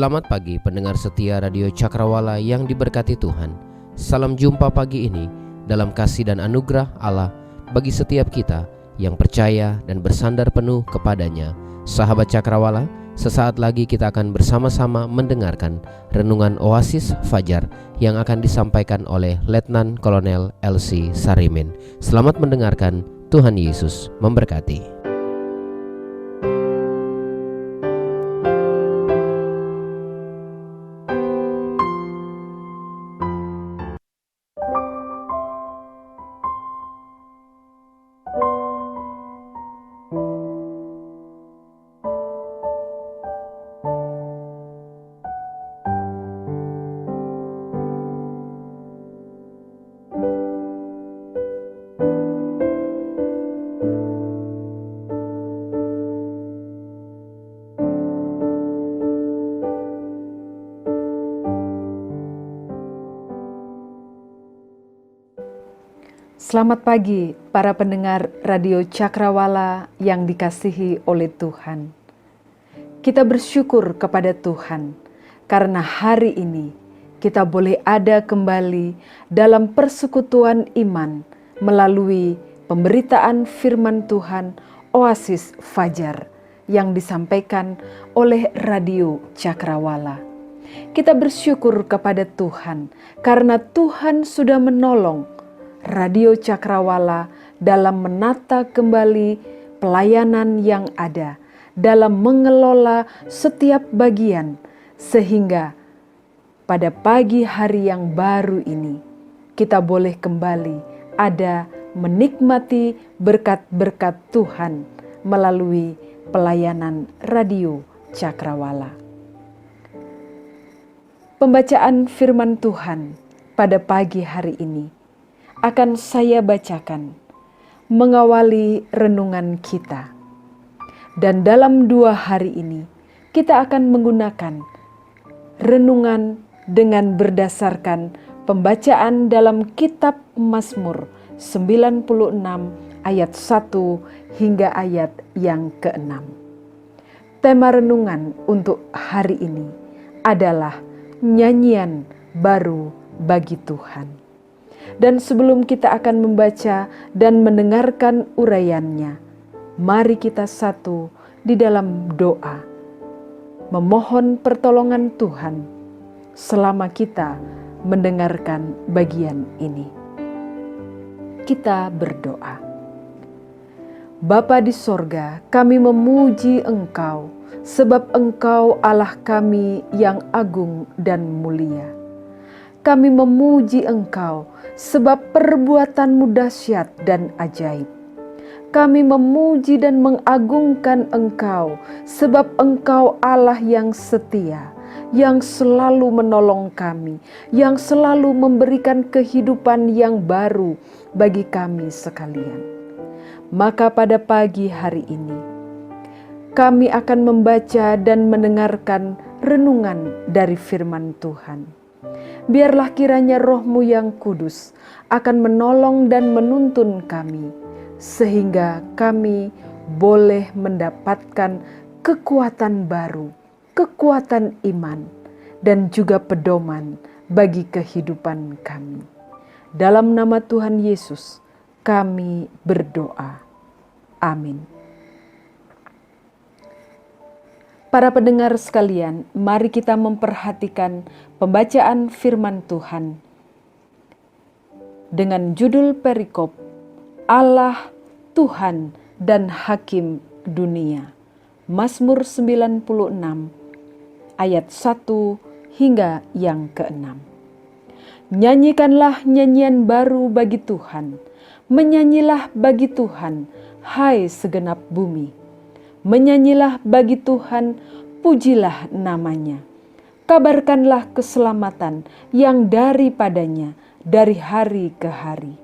Selamat pagi pendengar setia Radio Cakrawala yang diberkati Tuhan. Salam jumpa pagi ini dalam kasih dan anugerah Allah bagi setiap kita yang percaya dan bersandar penuh kepadanya. Sahabat Cakrawala, sesaat lagi kita akan bersama-sama mendengarkan renungan Oasis Fajar yang akan disampaikan oleh Letnan Kolonel LC Sarimin. Selamat mendengarkan, Tuhan Yesus memberkati. Selamat pagi para pendengar Radio Cakrawala yang dikasihi oleh Tuhan. Kita bersyukur kepada Tuhan karena hari ini kita boleh ada kembali dalam persekutuan iman melalui pemberitaan firman Tuhan Oasis Fajar yang disampaikan oleh Radio Cakrawala. Kita bersyukur kepada Tuhan karena Tuhan sudah menolong Radio Cakrawala dalam menata kembali pelayanan yang ada, dalam mengelola setiap bagian, sehingga pada pagi hari yang baru ini kita boleh kembali ada menikmati berkat-berkat Tuhan melalui pelayanan Radio Cakrawala. Pembacaan firman Tuhan pada pagi hari ini akan saya bacakan mengawali renungan kita. Dan dalam 2 hari ini kita akan menggunakan renungan dengan berdasarkan pembacaan dalam kitab Mazmur 96 ayat 1 hingga ayat yang ke-6. Tema renungan untuk hari ini adalah nyanyian baru bagi Tuhan. Dan sebelum kita akan membaca dan mendengarkan uraiannya, mari kita satu di dalam doa, memohon pertolongan Tuhan selama kita mendengarkan bagian ini. Kita berdoa. Bapa di sorga, kami memuji Engkau, sebab Engkau Allah kami yang agung dan mulia. Kami memuji Engkau sebab perbuatanmu dahsyat dan ajaib. Kami memuji dan mengagungkan Engkau sebab Engkau Allah yang setia, yang selalu menolong kami, yang selalu memberikan kehidupan yang baru bagi kami sekalian. Maka pada pagi hari ini, kami akan membaca dan mendengarkan renungan dari firman Tuhan. Biarlah kiranya Roh-Mu yang kudus akan menolong dan menuntun kami, sehingga kami boleh mendapatkan kekuatan baru, kekuatan iman, dan juga pedoman bagi kehidupan kami. Dalam nama Tuhan Yesus, kami berdoa. Amin. Para pendengar sekalian, mari kita memperhatikan pembacaan firman Tuhan dengan judul perikop Allah, Tuhan dan Hakim Dunia. Mazmur 96 ayat 1 hingga yang ke-6. Nyanyikanlah nyanyian baru bagi Tuhan, menyanyilah bagi Tuhan, hai segenap bumi. Menyanyilah bagi Tuhan, pujilah namanya. Kabarkanlah keselamatan yang daripadanya dari hari ke hari.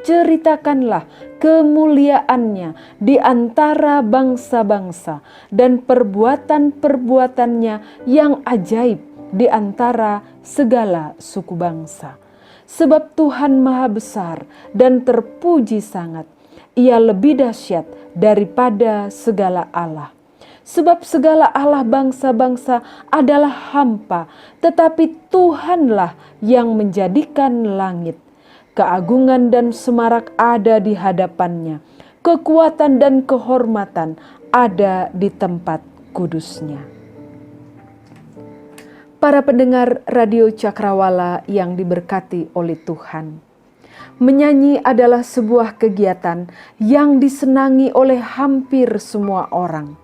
Ceritakanlah kemuliaannya di antara bangsa-bangsa dan perbuatan-perbuatannya yang ajaib di antara segala suku bangsa. Sebab Tuhan Maha Besar dan terpuji sangat. Ia lebih dahsyat daripada segala Allah. Sebab segala Allah bangsa-bangsa adalah hampa, tetapi Tuhanlah yang menjadikan langit. Keagungan dan semarak ada di hadapannya, kekuatan dan kehormatan ada di tempat kudusnya. Para pendengar Radio Cakrawala yang diberkati oleh Tuhan, menyanyi adalah sebuah kegiatan yang disenangi oleh hampir semua orang.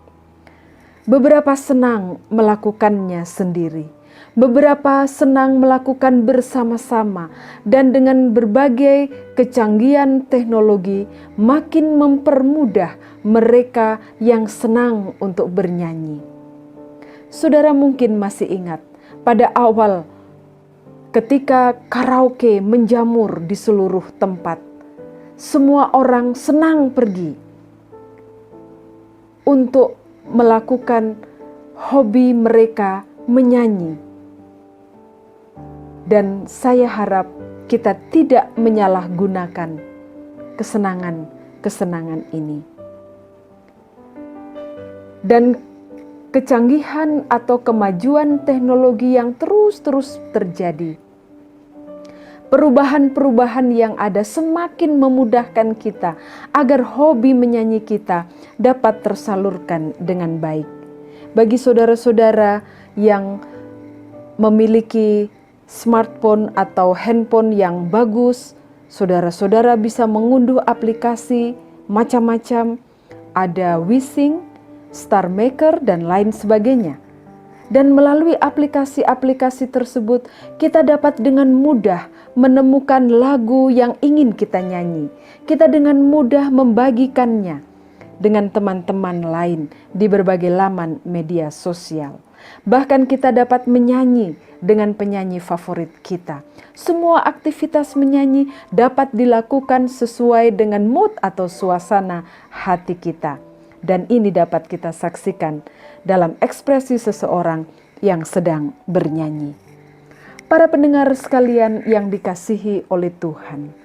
Beberapa senang melakukannya sendiri, beberapa senang melakukan bersama-sama, dan dengan berbagai kecanggihan teknologi makin mempermudah mereka yang senang untuk bernyanyi. Saudara mungkin masih ingat pada awal ketika karaoke menjamur di seluruh tempat, semua orang senang pergi untuk melakukan hobi mereka menyanyi. Dan saya harap kita tidak menyalahgunakan kesenangan ini. Dan kecanggihan atau kemajuan teknologi yang terus terjadi, perubahan-perubahan yang ada semakin memudahkan kita agar hobi menyanyi kita dapat tersalurkan dengan baik. Bagi saudara-saudara yang memiliki smartphone atau handphone yang bagus, saudara-saudara bisa mengunduh aplikasi macam-macam, ada Wishing, Star Maker, dan lain sebagainya. Dan melalui aplikasi-aplikasi tersebut, kita dapat dengan mudah menemukan lagu yang ingin kita nyanyi. Kita dengan mudah membagikannya dengan teman-teman lain di berbagai laman media sosial. Bahkan kita dapat menyanyi dengan penyanyi favorit kita. Semua aktivitas menyanyi dapat dilakukan sesuai dengan mood atau suasana hati kita. Dan ini dapat kita saksikan dalam ekspresi seseorang yang sedang bernyanyi. Para pendengar sekalian yang dikasihi oleh Tuhan,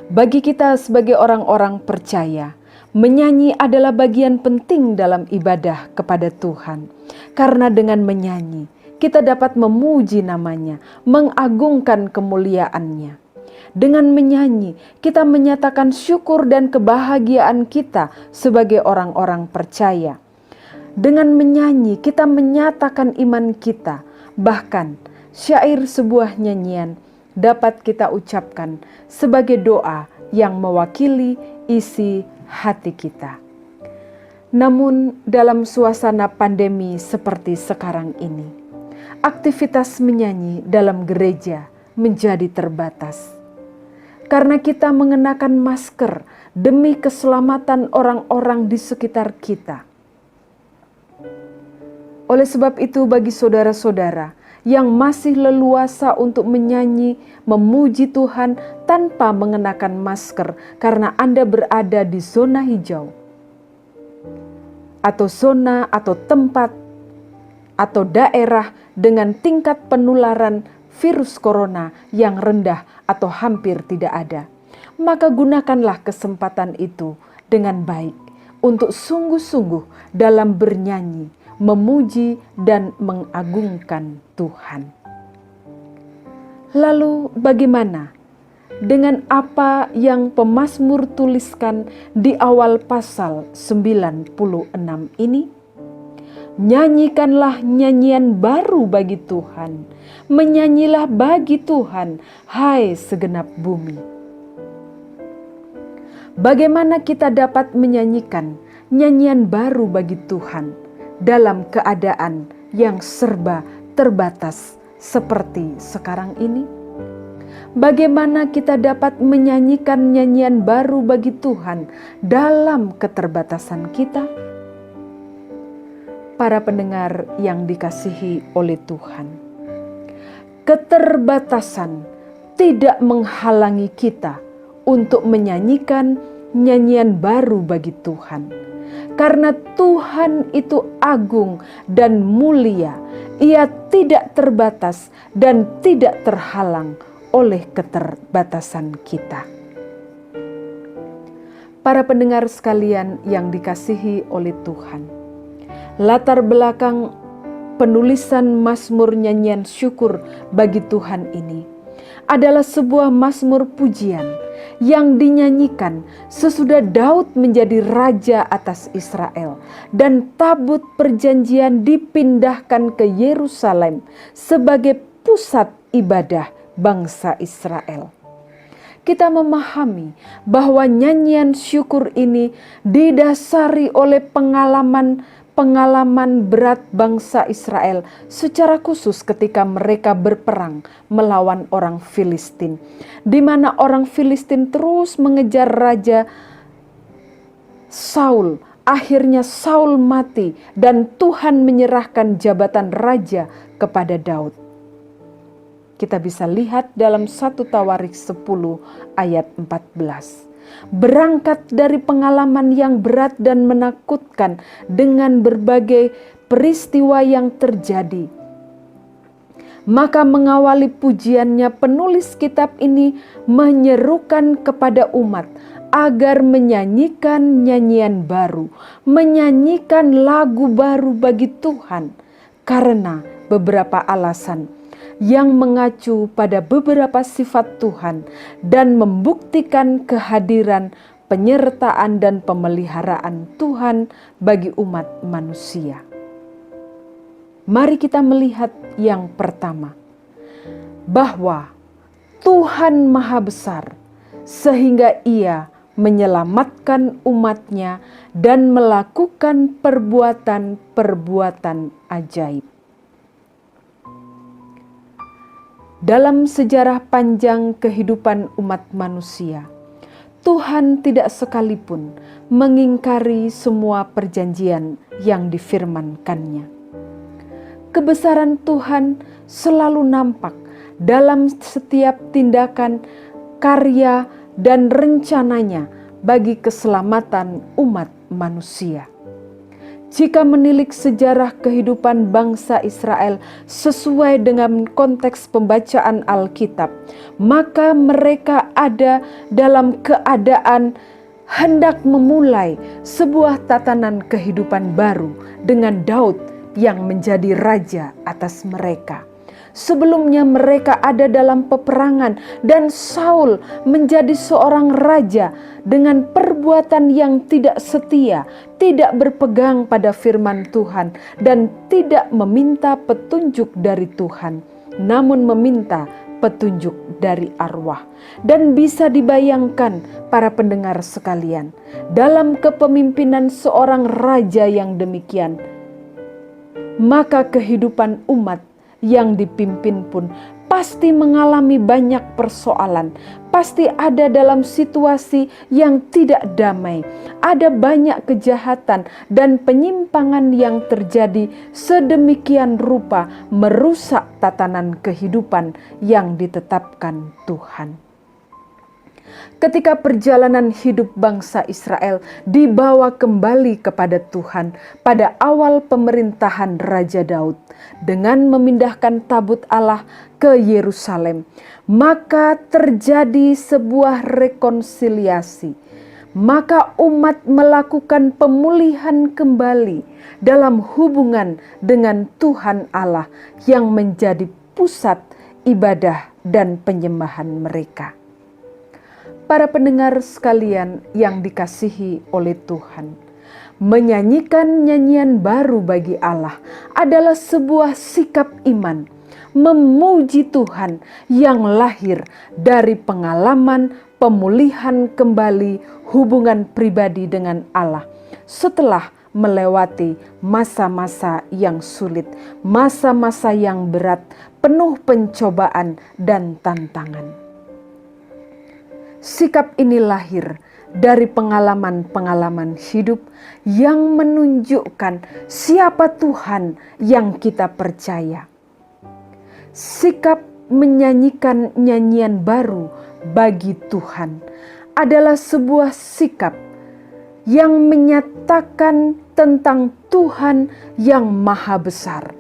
bagi kita sebagai orang-orang percaya, menyanyi adalah bagian penting dalam ibadah kepada Tuhan. Karena dengan menyanyi, kita dapat memuji namanya, mengagungkan kemuliaannya. Dengan menyanyi, kita menyatakan syukur dan kebahagiaan kita sebagai orang-orang percaya. Dengan menyanyi, kita menyatakan iman kita. Bahkan, syair sebuah nyanyian dapat kita ucapkan sebagai doa yang mewakili isi hati kita. Namun, dalam suasana pandemi seperti sekarang ini, aktivitas menyanyi dalam gereja menjadi terbatas. Karena kita mengenakan masker demi keselamatan orang-orang di sekitar kita. Oleh sebab itu, bagi saudara-saudara yang masih leluasa untuk menyanyi, memuji Tuhan tanpa mengenakan masker karena Anda berada di zona hijau, atau zona atau tempat atau daerah dengan tingkat penularan virus corona yang rendah atau hampir tidak ada, maka gunakanlah kesempatan itu dengan baik untuk sungguh-sungguh dalam bernyanyi, memuji dan mengagungkan Tuhan. Lalu bagaimana dengan apa yang pemazmur tuliskan di awal pasal 96 ini? Nyanyikanlah nyanyian baru bagi Tuhan, menyanyilah bagi Tuhan, hai segenap bumi. Bagaimana kita dapat menyanyikan nyanyian baru bagi Tuhan dalam keadaan yang serba terbatas seperti sekarang ini? Bagaimana kita dapat menyanyikan nyanyian baru bagi Tuhan dalam keterbatasan kita? Para pendengar yang dikasihi oleh Tuhan, keterbatasan tidak menghalangi kita untuk menyanyikan nyanyian baru bagi Tuhan. Karena Tuhan itu agung dan mulia, Ia tidak terbatas dan tidak terhalang oleh keterbatasan kita. Para pendengar sekalian yang dikasihi oleh Tuhan, Latar belakang penulisan Mazmur nyanyian syukur bagi Tuhan ini adalah sebuah mazmur pujian yang dinyanyikan sesudah Daud menjadi raja atas Israel dan tabut perjanjian dipindahkan ke Yerusalem sebagai pusat ibadah bangsa Israel. Kita memahami bahwa nyanyian syukur ini didasari oleh pengalaman berat bangsa Israel secara khusus ketika mereka berperang melawan orang Filistin, di mana orang Filistin terus mengejar raja Saul. Akhirnya Saul mati dan Tuhan menyerahkan jabatan raja kepada Daud. Kita bisa lihat dalam 1 Tawarik 10 ayat 14. Berangkat dari pengalaman yang berat dan menakutkan dengan berbagai peristiwa yang terjadi, maka mengawali pujiannya penulis kitab ini menyerukan kepada umat agar menyanyikan nyanyian baru, menyanyikan lagu baru bagi Tuhan karena beberapa alasan yang mengacu pada beberapa sifat Tuhan dan membuktikan kehadiran, penyertaan, dan pemeliharaan Tuhan bagi umat manusia. Mari kita melihat yang pertama, bahwa Tuhan Maha Besar sehingga Ia menyelamatkan umatnya dan melakukan perbuatan-perbuatan ajaib. Dalam sejarah panjang kehidupan umat manusia, Tuhan tidak sekalipun mengingkari semua perjanjian yang difirmankannya. Kebesaran Tuhan selalu nampak dalam setiap tindakan, karya, dan rencananya bagi keselamatan umat manusia. Jika menilik sejarah kehidupan bangsa Israel sesuai dengan konteks pembacaan Alkitab, maka mereka ada dalam keadaan hendak memulai sebuah tatanan kehidupan baru dengan Daud yang menjadi raja atas mereka. Sebelumnya mereka ada dalam peperangan dan Saul menjadi seorang raja dengan perbuatan yang tidak setia, tidak berpegang pada firman Tuhan dan tidak meminta petunjuk dari Tuhan, namun meminta petunjuk dari arwah. Dan bisa dibayangkan para pendengar sekalian, dalam kepemimpinan seorang raja yang demikian, maka kehidupan umat yang dipimpin pun pasti mengalami banyak persoalan, pasti ada dalam situasi yang tidak damai, ada banyak kejahatan dan penyimpangan yang terjadi sedemikian rupa merusak tatanan kehidupan yang ditetapkan Tuhan. Ketika perjalanan hidup bangsa Israel dibawa kembali kepada Tuhan pada awal pemerintahan Raja Daud dengan memindahkan tabut Allah ke Yerusalem, maka terjadi sebuah rekonsiliasi. Maka umat melakukan pemulihan kembali dalam hubungan dengan Tuhan Allah yang menjadi pusat ibadah dan penyembahan mereka. Para pendengar sekalian yang dikasihi oleh Tuhan, menyanyikan nyanyian baru bagi Allah adalah sebuah sikap iman, memuji Tuhan yang lahir dari pengalaman pemulihan kembali hubungan pribadi dengan Allah setelah melewati masa-masa yang sulit, masa-masa yang berat, penuh pencobaan dan tantangan. Sikap ini lahir dari pengalaman-pengalaman hidup yang menunjukkan siapa Tuhan yang kita percaya. Sikap menyanyikan nyanyian baru bagi Tuhan adalah sebuah sikap yang menyatakan tentang Tuhan yang maha besar,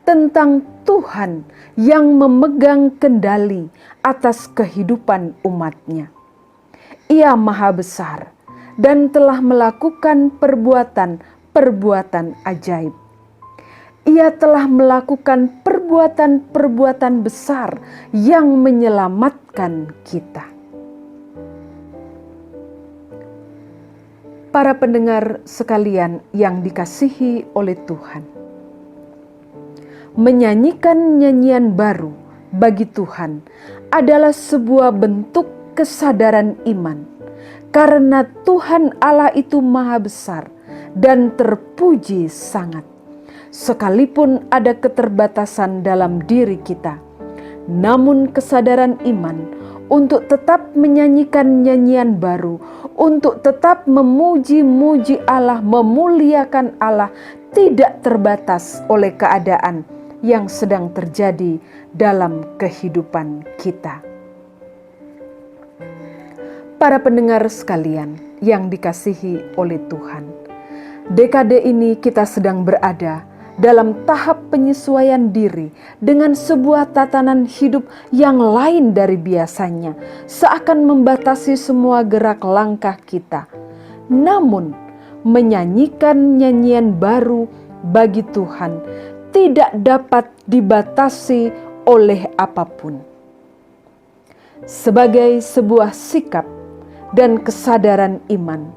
tentang Tuhan yang memegang kendali atas kehidupan umatnya. Ia maha besar dan telah melakukan perbuatan ajaib. Ia telah melakukan perbuatan-perbuatan besar yang menyelamatkan kita. Para pendengar sekalian yang dikasihi oleh Tuhan, menyanyikan nyanyian baru bagi Tuhan adalah sebuah bentuk kesadaran iman, karena Tuhan Allah itu maha besar dan terpuji sangat. Sekalipun ada keterbatasan dalam diri kita, namun kesadaran iman untuk tetap menyanyikan nyanyian baru, untuk tetap memuji-muji Allah, memuliakan Allah, tidak terbatas oleh keadaan yang sedang terjadi dalam kehidupan kita. Para pendengar sekalian yang dikasihi oleh Tuhan, dekade ini kita sedang berada dalam tahap penyesuaian diri dengan sebuah tatanan hidup yang lain dari biasanya, seakan membatasi semua gerak langkah kita. Namun, menyanyikan nyanyian baru bagi Tuhan tidak dapat dibatasi oleh apapun. Sebagai sebuah sikap dan kesadaran iman,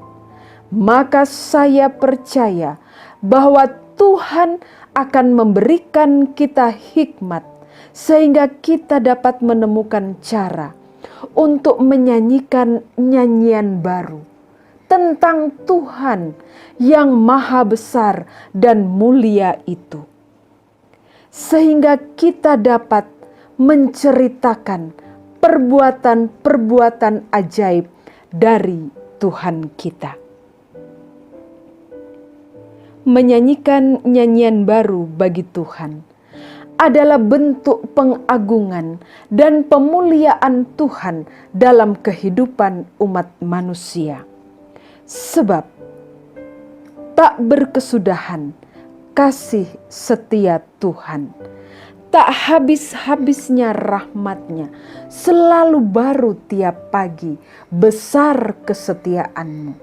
maka saya percaya bahwa Tuhan akan memberikan kita hikmat sehingga kita dapat menemukan cara untuk menyanyikan nyanyian baru tentang Tuhan yang maha besar dan mulia itu. Sehingga kita dapat menceritakan perbuatan-perbuatan ajaib dari Tuhan kita. Menyanyikan nyanyian baru bagi Tuhan adalah bentuk pengagungan dan pemuliaan Tuhan dalam kehidupan umat manusia. Sebab tak berkesudahan kasih setia Tuhan, tak habis-habisnya rahmat-Nya, selalu baru tiap pagi, besar kesetiaan-Mu.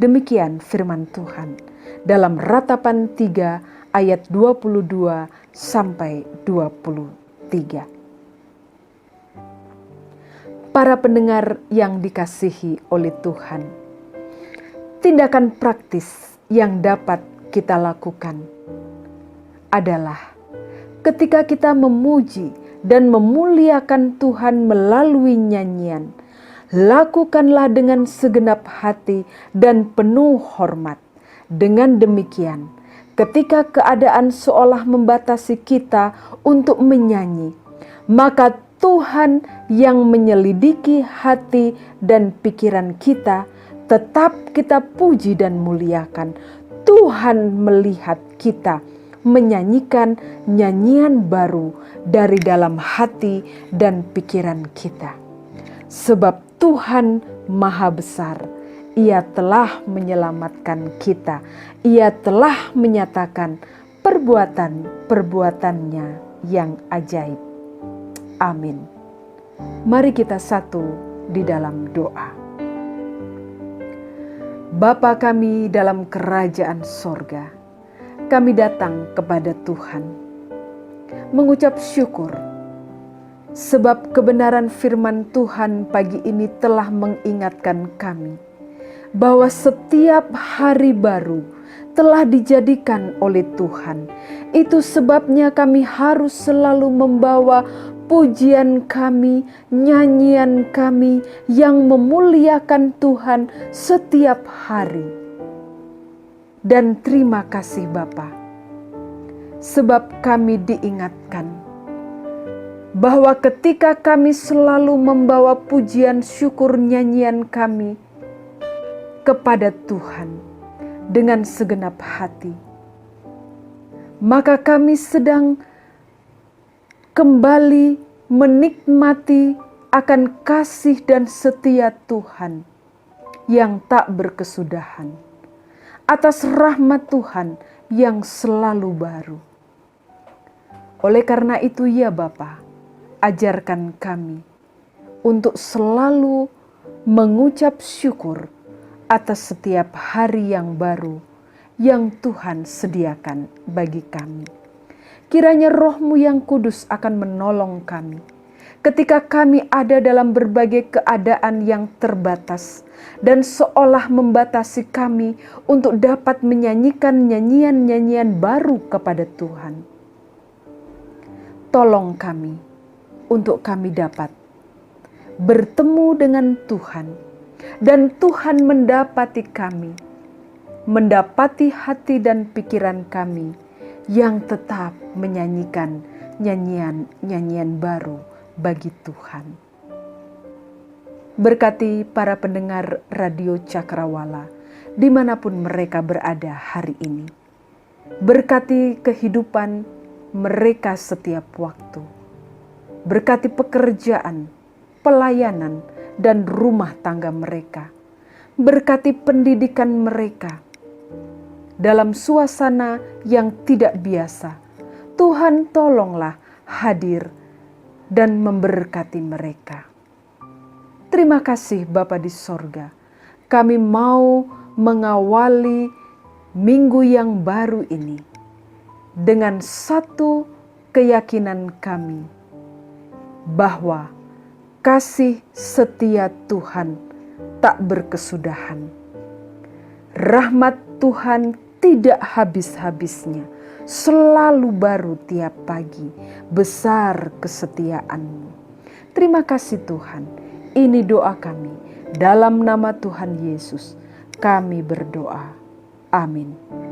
Demikian firman Tuhan dalam Ratapan 3 ayat 22 sampai 23. Para pendengar yang dikasihi oleh Tuhan, tindakan praktis yang dapat kita lakukan adalah ketika kita memuji dan memuliakan Tuhan melalui nyanyian, lakukanlah dengan segenap hati dan penuh hormat. Dengan demikian, ketika keadaan seolah membatasi kita untuk menyanyi, maka Tuhan yang menyelidiki hati dan pikiran kita tetap kita puji dan muliakan. Tuhan melihat kita menyanyikan nyanyian baru dari dalam hati dan pikiran kita. Sebab Tuhan maha besar. Ia telah menyelamatkan kita. Ia telah menyatakan perbuatan-perbuatannya yang ajaib. Amin. Mari kita satu di dalam doa. Bapa kami dalam kerajaan sorga, kami datang kepada Tuhan, mengucap syukur, sebab kebenaran firman Tuhan pagi ini telah mengingatkan kami, bahwa setiap hari baru telah dijadikan oleh Tuhan. Itu sebabnya kami harus selalu membawa pujian kami, nyanyian kami yang memuliakan Tuhan setiap hari. Dan terima kasih Bapa, sebab kami diingatkan bahwa ketika kami selalu membawa pujian syukur nyanyian kami kepada Tuhan dengan segenap hati, maka kami sedang kembali menikmati akan kasih dan setia Tuhan yang tak berkesudahan, atas rahmat Tuhan yang selalu baru. Oleh karena itu ya Bapa, ajarkan kami untuk selalu mengucap syukur atas setiap hari yang baru yang Tuhan sediakan bagi kami. Kiranya Roh-Mu yang kudus akan menolong kami ketika kami ada dalam berbagai keadaan yang terbatas dan seolah membatasi kami untuk dapat menyanyikan nyanyian-nyanyian baru kepada Tuhan. Tolong kami untuk kami dapat bertemu dengan Tuhan dan Tuhan mendapati kami, mendapati hati dan pikiran kami yang tetap menyanyikan nyanyian-nyanyian baru bagi Tuhan. Berkati para pendengar Radio Cakrawala dimanapun mereka berada hari ini. Berkati kehidupan mereka setiap waktu. Berkati pekerjaan, pelayanan, dan rumah tangga mereka. Berkati pendidikan mereka. Dalam suasana yang tidak biasa, Tuhan tolonglah hadir dan memberkati mereka. Terima kasih Bapa di sorga. Kami mau mengawali minggu yang baru ini dengan satu keyakinan kami bahwa kasih setia Tuhan tak berkesudahan. Rahmat Tuhan tidak habis-habisnya, selalu baru tiap pagi, besar kesetiaan-Mu. Terima kasih Tuhan, ini doa kami, dalam nama Tuhan Yesus kami berdoa. Amin.